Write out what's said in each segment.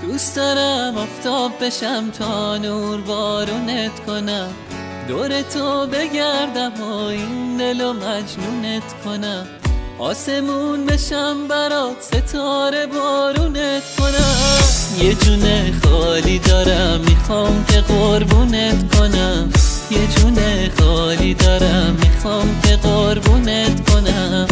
دوست دارم آفتاب بشم تا نور بارونت کنم، دور تو بگردم و این دلو مجنونت کنم، آسمون بشم برات ستاره بارونت کنم. یه جونه خالی دارم میخوام که قربونت کنم، یه جونه خالی دارم میخوام که قربونت کنم.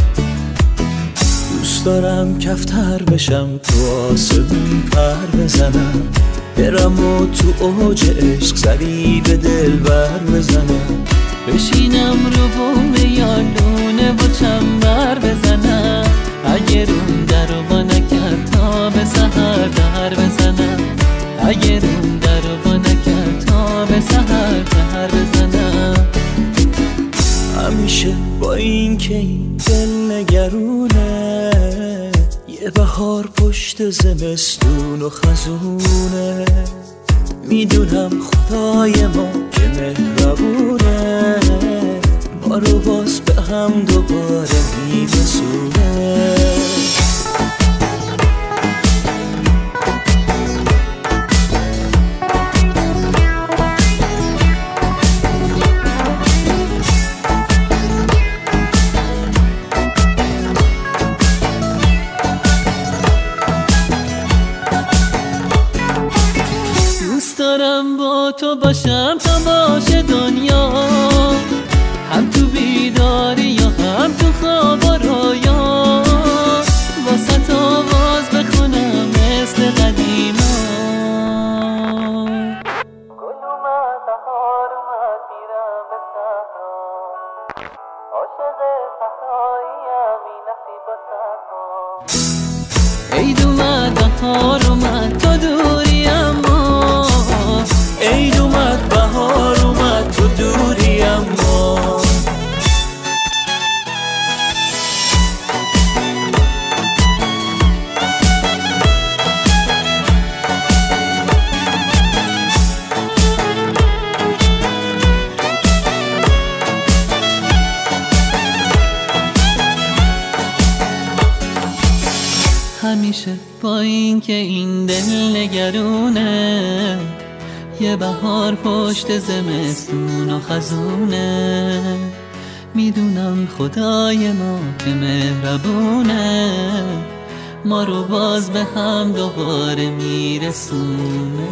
دوست دارم کفتر بشم تو آسمون پر بزنم، برم و تو اوج عشق سری به دل بر بزنم، بشینم رو بوم یالونه و چنبر بزنم، اگه روم در رو با نکرد تا به سحر در بزنم، اگه روم در رو با نکرد تا به سحر در بزنم. همیشه با این که این دل نگرونه، یه بهار پشت زمستون و خزونه، میدونم خدای ما که مهربونه، ما رو باز به هم دوباره میرسونه. دوست دارم با تو باشم تا باشه دنیا، هم تو بیداری یا هم تو خواب و رویا، واسه تو آواز بخونم مثل قدیما. گل اومد بهار اومد میرم به صحرا، عاشق صحراییم این نصیب و صحرا. عید اومد بهار اومد تو دوری اما، عید اومد بهار اومد تو دوری اما. همیشه با این که این دل نگرونه، یه بهار پشت زمستون و خزونه، میدونم خدای ما که مهربونه، ما رو باز به هم دوباره میرسونه.